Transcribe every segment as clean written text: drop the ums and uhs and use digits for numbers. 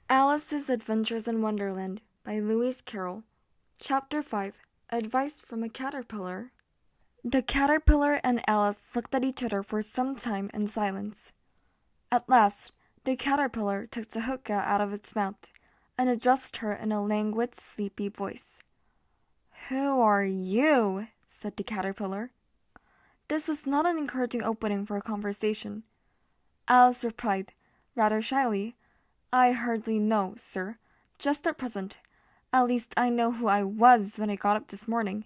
Alice's Adventures in Wonderland by Lewis Carroll. Chapter 5. Advice from a Caterpillar. The caterpillar and Alice looked at each other for some time in silence. At last, the caterpillar took the hookah out of its mouth and addressed her in a languid, sleepy voice. "Who are you?" said the caterpillar. This was not an encouraging opening for a conversation. Alice replied, rather shyly, "I hardly know, sir. Just at present. At least I know who I was when I got up this morning.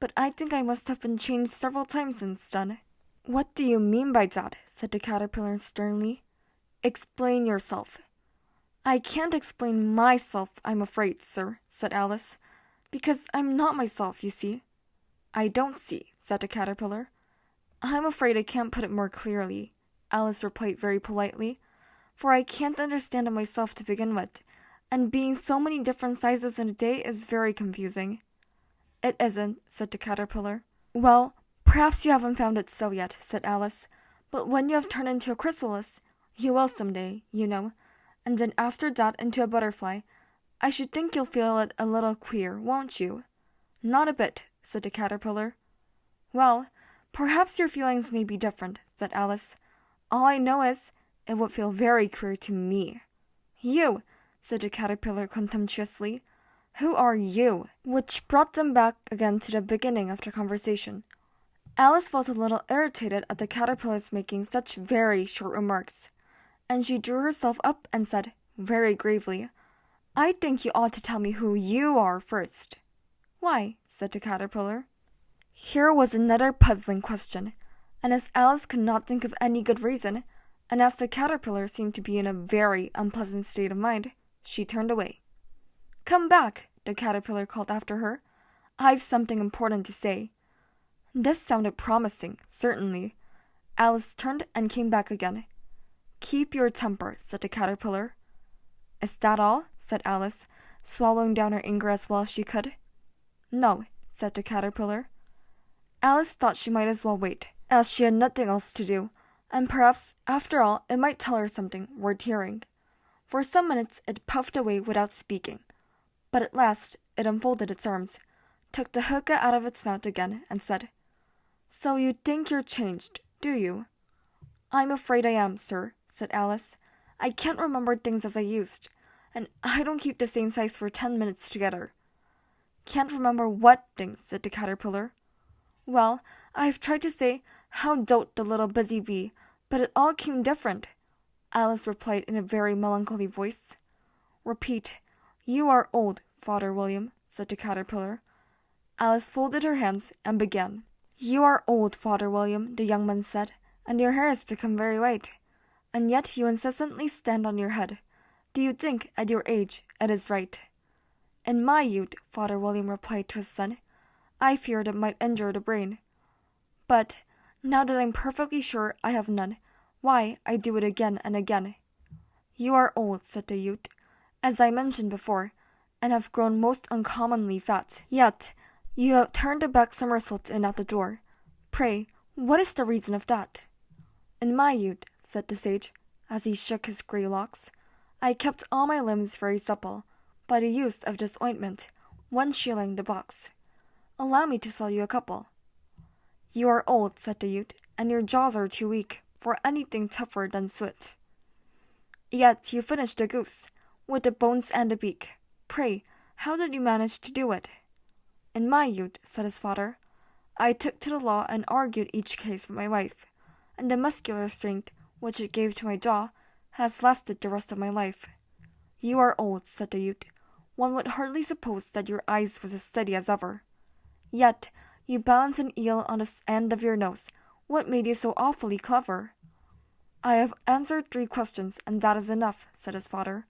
But I think I must have been changed several times since then." "What do you mean by that?" said the caterpillar sternly. "Explain yourself." "I can't explain myself, I'm afraid, sir," said Alice, "because I'm not myself, you see." "I don't see," said the caterpillar. "I'm afraid I can't put it more clearly," Alice replied very politely, "for I can't understand it myself to begin with, and being so many different sizes in a day is very confusing." "It isn't," said the caterpillar. "Well, perhaps you haven't found it so yet," said Alice, "but when you have turned into a chrysalis, you will some day, you know, and then after that into a butterfly, I should think you'll feel it a little queer, won't you?" "Not a bit," said the caterpillar. "Well, perhaps your feelings may be different," said Alice. "All I know is, it would feel very queer to me." "You!" said the caterpillar contemptuously. "Who are you?" Which brought them back again to the beginning of the conversation. Alice felt a little irritated at the caterpillar's making such very short remarks, and she drew herself up and said, very gravely, "I think you ought to tell me who you are first." "Why?" said the caterpillar. Here was another puzzling question, and as Alice could not think of any good reason, and as the caterpillar seemed to be in a very unpleasant state of mind, she turned away. "Come back," the caterpillar called after her. "I've something important to say." This sounded promising, certainly. Alice turned and came back again. "Keep your temper," said the caterpillar. "Is that all?" said Alice, swallowing down her anger as well as she could. "No," said the caterpillar. Alice thought she might as well wait, as she had nothing else to do, and perhaps, after all, it might tell her something worth hearing. For some minutes it puffed away without speaking, but at last it unfolded its arms, took the hookah out of its mouth again, and said, "So you think you're changed, do you?" "I'm afraid I am, sir," said Alice. "I can't remember things as I used, and I don't keep the same size for 10 minutes together." "Can't remember what things?" said the caterpillar. "Well, I've tried to say, 'How dote the little busy bee,' but it all came different," Alice replied in a very melancholy voice. "Repeat, 'You are old, Father William,'" said the caterpillar. Alice folded her hands and began. "You are old, Father William," the young man said, "and your hair has become very white. And yet you incessantly stand on your head. Do you think, at your age, it is right?" "In my youth," Father William replied to his son, "I feared it might injure the brain. But, now that I'm perfectly sure I have none, why, I do it again and again." "You are old," said the youth, "as I mentioned before, and have grown most uncommonly fat. Yet, you have turned a back somersault in at the door. Pray, what is the reason of that?" "In my youth," said the sage, as he shook his grey locks, "I kept all my limbs very supple, by the use of this ointment, 1 shilling the box. Allow me to sell you a couple." "You are old," said the youth, "and your jaws are too weak for anything tougher than soot. Yet you finished the goose, with the bones and the beak. Pray, how did you manage to do it?" "In my youth," said his father, "I took to the law and argued each case with my wife, and the muscular strength which it gave to my jaw has lasted the rest of my life." "You are old," said the youth. "One would hardly suppose that your eyes was as steady as ever. Yet you balance an eel on the end of your nose. What made you so awfully clever?" "I have answered 3 questions, and that is enough," said his father.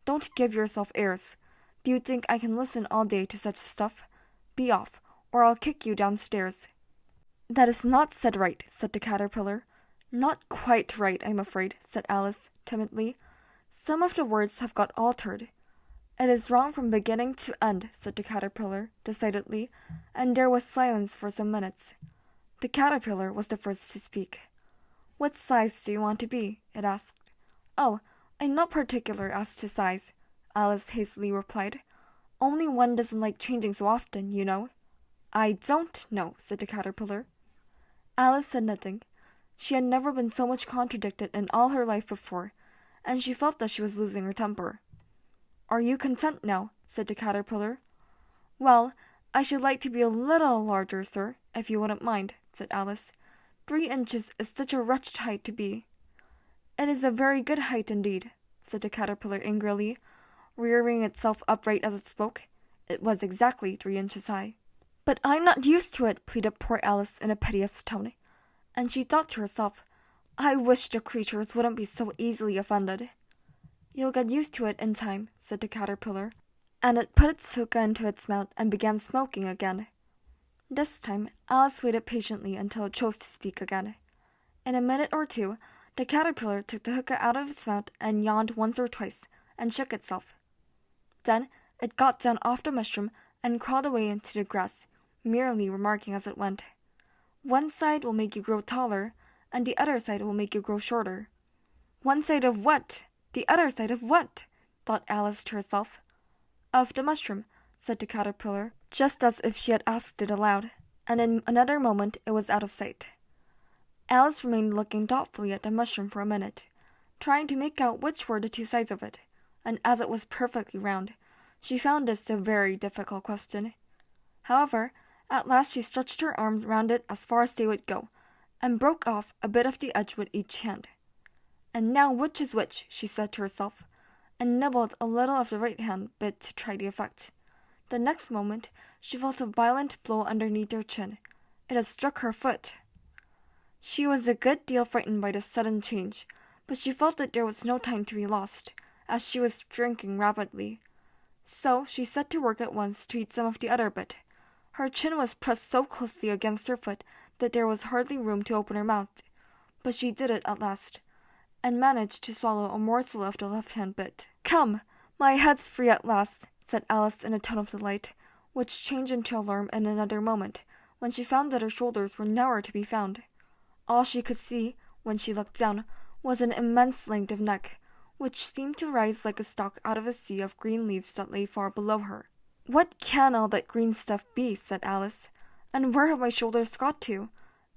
"Don't give yourself airs. Do you think I can listen all day to such stuff? Be off, or I'll kick you downstairs." "That is not said right," said the caterpillar. "Not quite right, I'm afraid," said Alice, timidly. "Some of the words have got altered." "It is wrong from beginning to end," said the caterpillar, decidedly, and there was silence for some minutes. The caterpillar was the first to speak. "What size do you want to be?" it asked. "Oh, I'm not particular as to size, Alice hastily replied. Only one doesn't like changing so often, you know. I don't know, said the caterpillar. Alice said nothing. She had never been so much contradicted in all her life before, and she felt that she was losing her temper. Are you content now? Said the caterpillar. Well, I should like to be a little larger, sir, if you wouldn't mind, said Alice. 3 inches is such a wretched height to be. It is a very good height indeed, said the caterpillar angrily, rearing itself upright as it spoke. It was exactly 3 inches high. But I'm not used to it, pleaded poor Alice in a piteous tone, and she thought to herself, I wish the creatures wouldn't be so easily offended. You'll get used to it in time, said the caterpillar, and it put its hookah into its mouth and began smoking again. This time, Alice waited patiently until it chose to speak again. In a minute or two, the caterpillar took the hookah out of its mouth and yawned once or twice, and shook itself. Then it got down off the mushroom and crawled away into the grass, merely remarking as it went, One side will make you grow taller, and the other side will make you grow shorter. One side of what? The other side of what? Thought Alice to herself. Of the mushroom, said the caterpillar, just as if she had asked it aloud, and in another moment it was out of sight. Alice remained looking thoughtfully at the mushroom for a minute, trying to make out which were the 2 sides of it, and as it was perfectly round, she found this a very difficult question. However, at last she stretched her arms round it as far as they would go, and broke off a bit of the edge with each hand. And now which is which, she said to herself, and nibbled a little of the right hand bit to try the effect. The next moment she felt a violent blow underneath her chin. It had struck her foot. She was a good deal frightened by this sudden change, but she felt that there was no time to be lost, as she was drinking rapidly. So she set to work at once to eat some of the other bit. Her chin was pressed so closely against her foot that there was hardly room to open her mouth, but she did it at last, and managed to swallow a morsel of the left-hand bit. Come, my head's free at last, said Alice in a tone of delight, which changed into alarm in another moment, when she found that her shoulders were nowhere to be found. All she could see, when she looked down, was an immense length of neck, which seemed to rise like a stalk out of a sea of green leaves that lay far below her. What can all that green stuff be? Said Alice. And where have my shoulders got to?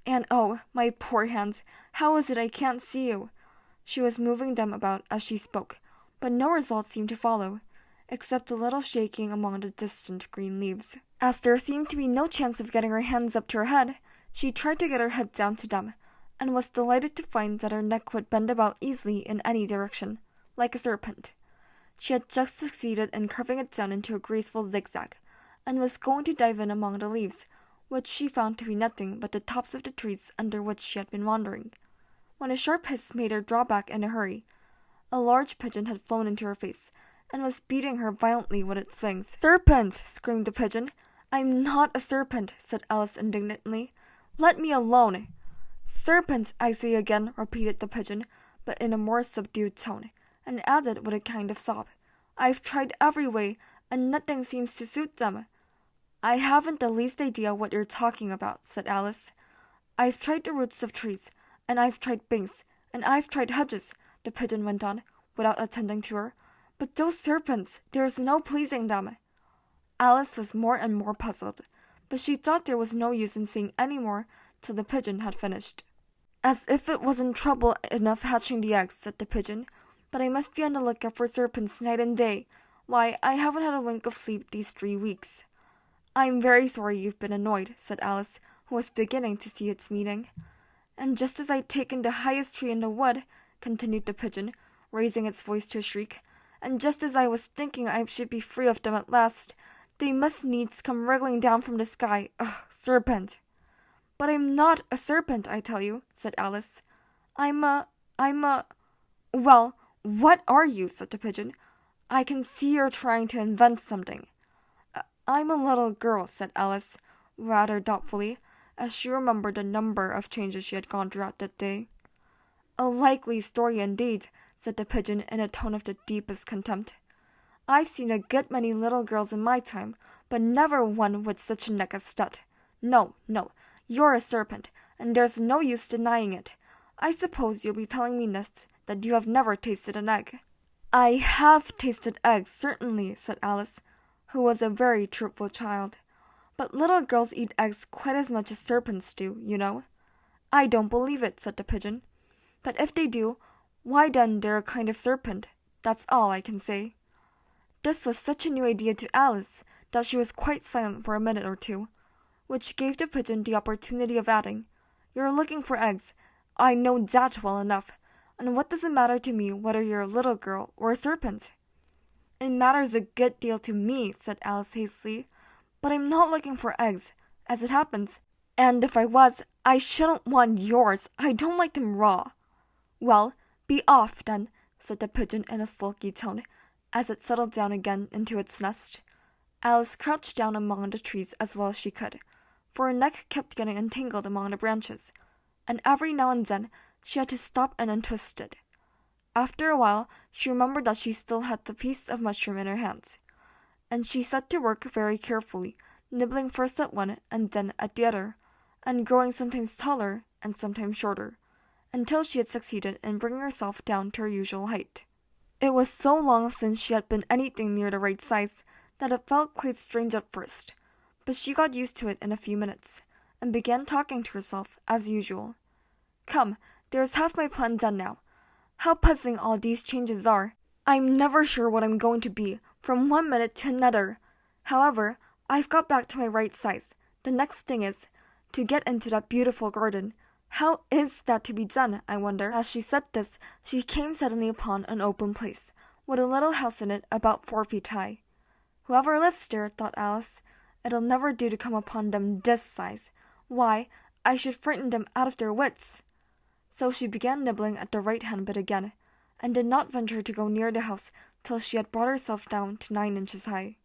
And oh, my poor hands, how is it I can't see you? She was moving them about as she spoke, but no result seemed to follow, except a little shaking among the distant green leaves. As there seemed to be no chance of getting her hands up to her head, she tried to get her head down to them, and was delighted to find that her neck would bend about easily in any direction, like a serpent. She had just succeeded in curving it down into a graceful zigzag, and was going to dive in among the leaves, which she found to be nothing but the tops of the trees under which she had been wandering, when a sharp hiss made her draw back in a hurry. A large pigeon had flown into her face, and was beating her violently with its wings. Serpent! Screamed the pigeon. I'm not a serpent, said Alice indignantly. Let me alone. Serpent, I say again, repeated the pigeon, but in a more subdued tone, and added with a kind of sob, I've tried every way, and nothing seems to suit them. I haven't the least idea what you're talking about, said Alice. I've tried the roots of trees, and I've tried banks, and I've tried hedges, the pigeon went on, without attending to her. But those serpents, there's no pleasing them. Alice was more and more puzzled, but she thought there was no use in saying any more till the pigeon had finished. As if it wasn't trouble enough hatching the eggs, said the pigeon, but I must be on the lookout for serpents night and day. Why, I haven't had a wink of sleep these 3 weeks. I'm very sorry you've been annoyed, said Alice, who was beginning to see its meaning. And just as I'd taken the highest tree in the wood, continued the pigeon, raising its voice to a shriek, and just as I was thinking I should be free of them at last, they must needs come wriggling down from the sky. Ugh, serpent! But I'm not a serpent, I tell you, said Alice. I'm a... Well, what are you? Said the pigeon. I can see you're trying to invent something. I'm a little girl, said Alice, rather doubtfully, as she remembered the number of changes she had gone throughout that day. A likely story indeed, said the pigeon in a tone of the deepest contempt. I've seen a good many little girls in my time, but never one with such a neck as that. No, you're a serpent, and there's no use denying it. I suppose you'll be telling me next that you have never tasted an egg. I have tasted eggs, certainly, said Alice, who was a very truthful child. But little girls eat eggs quite as much as serpents do, you know. I don't believe it, said the pigeon. But if they do, why then they're a kind of serpent. That's all I can say. This was such a new idea to Alice that she was quite silent for a minute or two, which gave the pigeon the opportunity of adding, "You're looking for eggs. I know that well enough. And what does it matter to me whether you're a little girl or a serpent?" "It matters a good deal to me," said Alice hastily, "but I'm not looking for eggs, as it happens. And if I was, I shouldn't want yours. I don't like them raw." "Well, be off, then," said the pigeon in a sulky tone, as it settled down again into its nest. Alice crouched down among the trees as well as she could, for her neck kept getting entangled among the branches, and every now and then she had to stop and untwist it. After a while she remembered that she still had the piece of mushroom in her hands, and she set to work very carefully, nibbling first at one and then at the other, and growing sometimes taller and sometimes shorter, until she had succeeded in bringing herself down to her usual height. It was so long since she had been anything near the right size that it felt quite strange at first, but she got used to it in a few minutes, and began talking to herself as usual. "Come, there's half my plan done now. How puzzling all these changes are! I'm never sure what I'm going to be, from one minute to another. However, I've got back to my right size. The next thing is to get into that beautiful garden. How is that to be done, I wonder?" As she said this, she came suddenly upon an open place, with a little house in it about 4 feet high. "Whoever lives there," thought Alice, "it'll never do to come upon them this size. Why, I should frighten them out of their wits." So she began nibbling at the right-hand bit again, and did not venture to go near the house till she had brought herself down to 9 inches high.